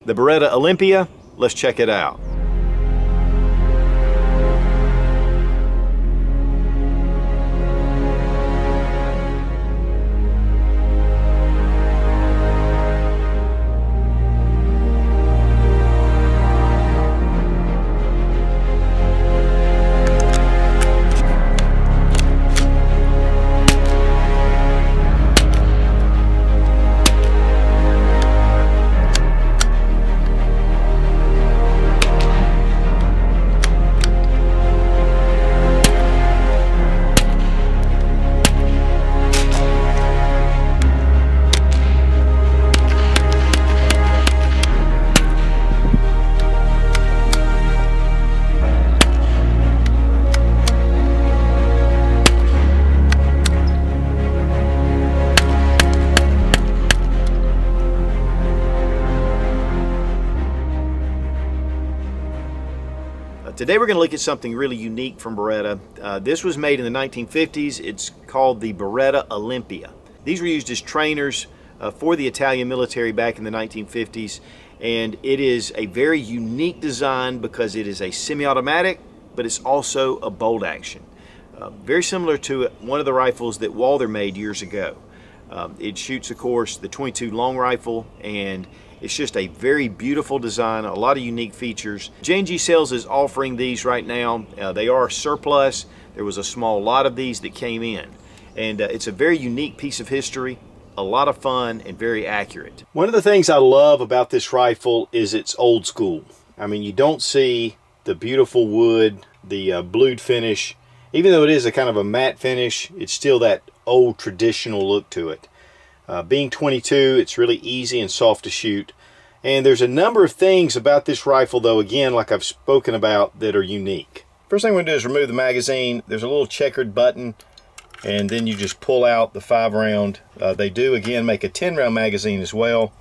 The Beretta Olympia, let's check it out. Today we're going to look at something really unique from Beretta. This was made in the 1950s. It's called the Beretta Olympia. These were used as trainers for the Italian military back in the 1950s, and it is a very unique design because it is a semi-automatic, but it's also a bolt action. Very similar to one of the rifles that Walther made years ago. It shoots, of course, the .22 long rifle, and it's just a very beautiful design, a lot of unique features. J&G Sales is offering these right now. They are surplus. There was a small lot of these that came in. And it's a very unique piece of history, a lot of fun, and very accurate. One of the things I love about this rifle is it's old school. I mean, you don't see the beautiful wood, the blued finish. Even though it is a kind of a matte finish, it's still that old traditional look to it. Being .22, it's really easy and soft to shoot. And there's a number of things about this rifle, though, again, like I've spoken about, that are unique. First thing we're going to do is remove the magazine. There's a little checkered button, and then you just pull out the 5-round. They do, again, make a 10-round magazine as well.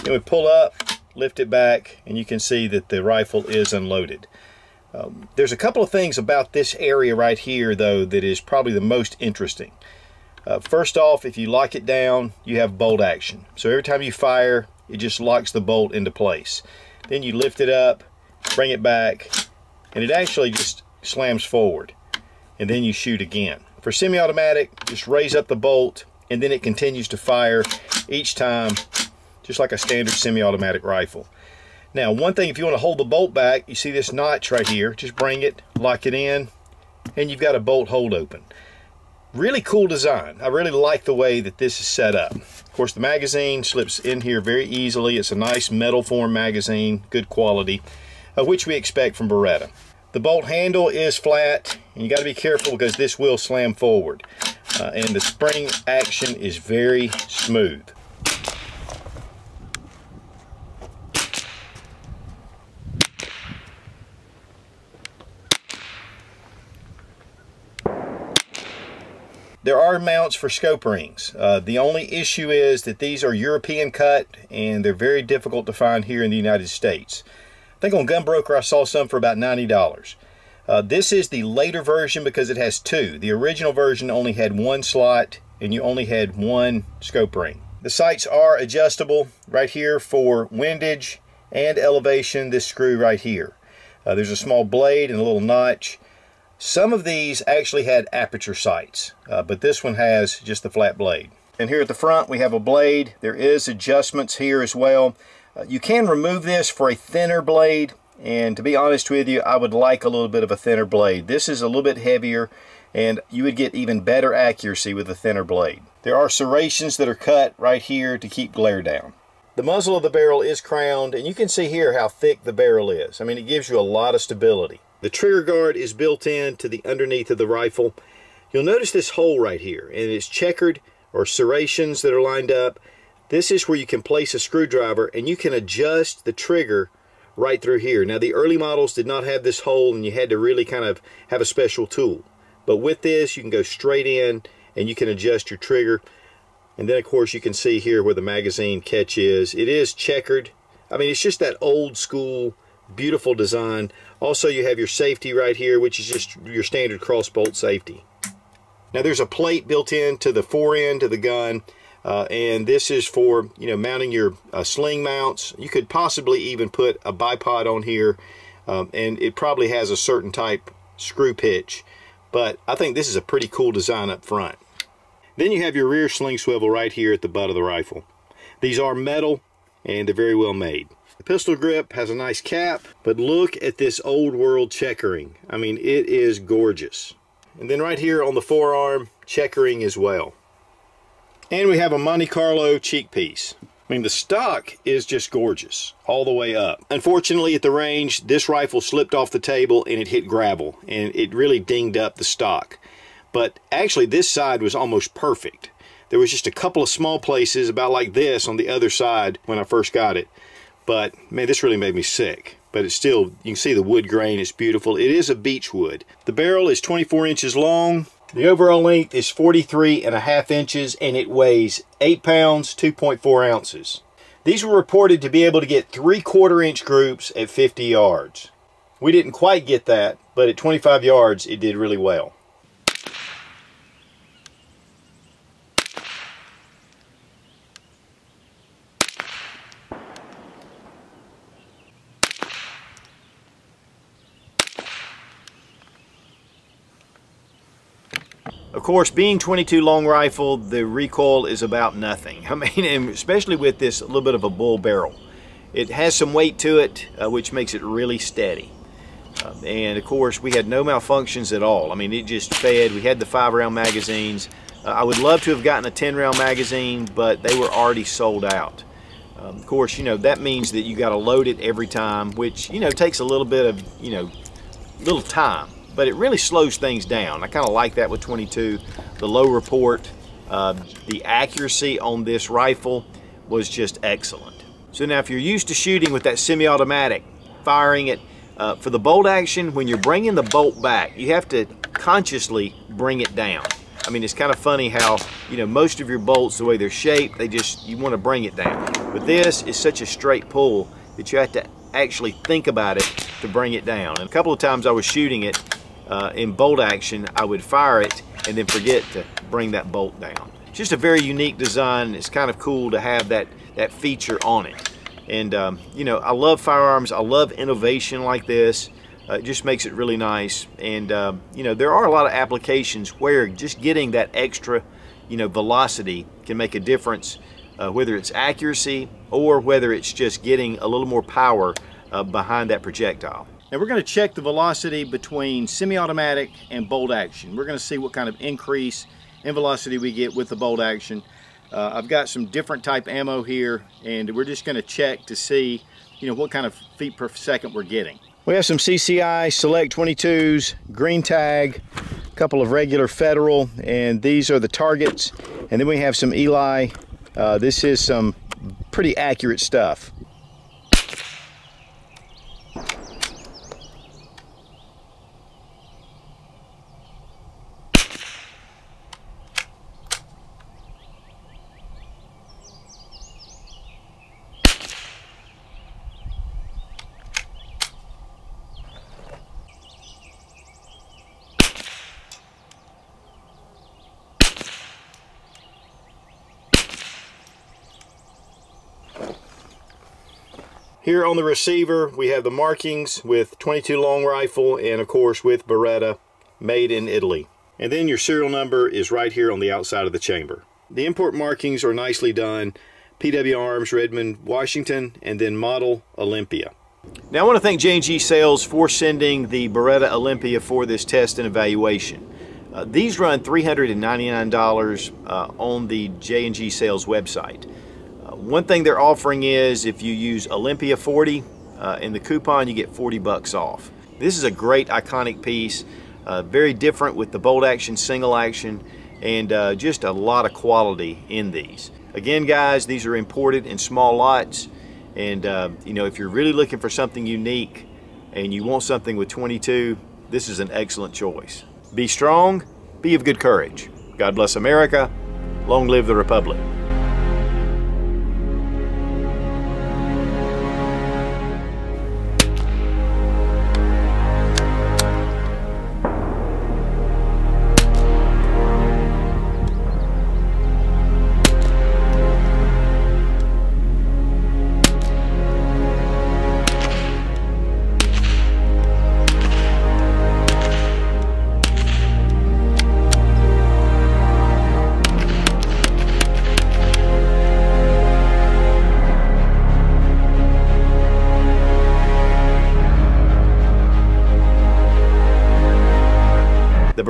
Then we pull up, lift it back, and you can see that the rifle is unloaded. There's a couple of things about this area right here, though, that is probably the most interesting. First off, if you lock it down, you have bolt action. So every time you fire, it just locks the bolt into place. Then you lift it up, bring it back, and it actually just slams forward. And then you shoot again. For semi-automatic, just raise up the bolt, and then it continues to fire each time, just like a standard semi-automatic rifle. Now, one thing, if you want to hold the bolt back, you see this notch right here. Just bring it, lock it in, and you've got a bolt hold open. Really cool design. I really like the way that this is set up. Of course, the magazine slips in here very easily. It's a nice metal form magazine, good quality, which we expect from Beretta. The bolt handle is flat, and you got to be careful because this will slam forward. And the spring action is very smooth. There are mounts for scope rings. The only issue is that these are European cut and they're very difficult to find here in the United States. I think on Gunbroker I saw some for about $90. This is the later version because it has two. The original version only had one slot and you only had one scope ring. The sights are adjustable right here for windage and elevation, this screw right here. There's a small blade and a little notch. Some of these actually had aperture sights, but this one has just the flat blade. And here at the front we have a blade. There is adjustments here as well. You can remove this for a thinner blade, and to be honest with you, I would like a little bit of a thinner blade. This is a little bit heavier, and you would get even better accuracy with a thinner blade. There are serrations that are cut right here to keep glare down. The muzzle of the barrel is crowned, and you can see here how thick the barrel is. I mean, it gives you a lot of stability. The trigger guard is built in to the underneath of the rifle. You'll notice this hole right here, and it's checkered or serrations that are lined up. This is where you can place a screwdriver and you can adjust the trigger right through here. Now, the early models did not have this hole and you had to really kind of have a special tool. But with this, you can go straight in and you can adjust your trigger. And then, of course, you can see here where the magazine catch is. It is checkered. I mean, it's just that old school, beautiful design. Also, you have your safety right here, which is just your standard cross bolt safety. Now, there's a plate built into the fore end of the gun. And this is for, you know, mounting your sling mounts. You could possibly even put a bipod on here, and it probably has a certain type screw pitch, but I think this is a pretty cool design up front. Then you have your rear sling swivel right here at the butt of the rifle. These are metal and they're very well made. The pistol grip has a nice cap, but look at this old world checkering. I mean, it is gorgeous. And then right here on the forearm, checkering as well. And we have a Monte Carlo cheek piece. I mean, the stock is just gorgeous all the way up. Unfortunately, at the range, this rifle slipped off the table and it hit gravel, and it really dinged up the stock. But actually, this side was almost perfect. There was just a couple of small places about like this on the other side when I first got it. But man, this really made me sick. But it's still, you can see the wood grain, it's beautiful. It is a beech wood. The barrel is 24 inches long. The overall length is 43.5 inches, and it weighs 8 pounds, 2.4 ounces. These were reported to be able to get 3/4 inch groups at 50 yards. We didn't quite get that, but at 25 yards, it did really well. Of course, being 22 long rifle, the recoil is about nothing. I mean, and especially with this little bit of a bull barrel. It has some weight to it, which makes it really steady. And of course, we had no malfunctions at all. I mean, it just fed. We had the 5-round magazines. I would love to have gotten a 10-round magazine, but they were already sold out. Of course, you know, that means that you got to load it every time, which, you know, takes a little bit of, you know, little time. But it really slows things down. I kind of like that with 22. The low report, the accuracy on this rifle was just excellent. So now if you're used to shooting with that semi-automatic, firing it, for the bolt action, when you're bringing the bolt back, you have to consciously bring it down. I mean, it's kind of funny how, you know, most of your bolts, the way they're shaped, you want to bring it down. But this is such a straight pull that you have to actually think about it to bring it down. And a couple of times I was shooting it, in bolt action, I would fire it and then forget to bring that bolt down. It's just a very unique design. It's kind of cool to have that feature on it. And you know, I love firearms. I love innovation like this. It just makes it really nice. And you know, there are a lot of applications where just getting that extra, you know, velocity can make a difference, whether it's accuracy or whether it's just getting a little more power behind that projectile. Now we're going to check the velocity between semi-automatic and bolt action. We're going to see what kind of increase in velocity we get with the bolt action. I've got some different type ammo here, and we're just going to check to see, you know, what kind of feet per second we're getting. We have some CCI Select 22s, green tag, a couple of regular Federal, and these are the targets. And then we have some Eli. This is some pretty accurate stuff. Here on the receiver, we have the markings with 22 long rifle and of course with Beretta, made in Italy. And then your serial number is right here on the outside of the chamber. The import markings are nicely done. PW Arms, Redmond, Washington, and then Model Olympia. Now I want to thank J&G Sales for sending the Beretta Olympia for this test and evaluation. These run $399 on the J&G Sales website. One thing they're offering is if you use Olympia 40 in the coupon, you get 40 bucks off. This is a great iconic piece, very different with the bolt action, single action, and just a lot of quality in these. Again, guys, these are imported in small lots, and you know, if you're really looking for something unique and you want something with 22, this is an excellent choice. Be strong, be of good courage. God bless America. Long live the Republic.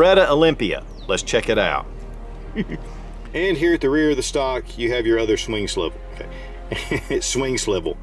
Beretta Olympia. Let's check it out. And here at the rear of the stock, you have your other swing swivel. Okay. Swing swivel.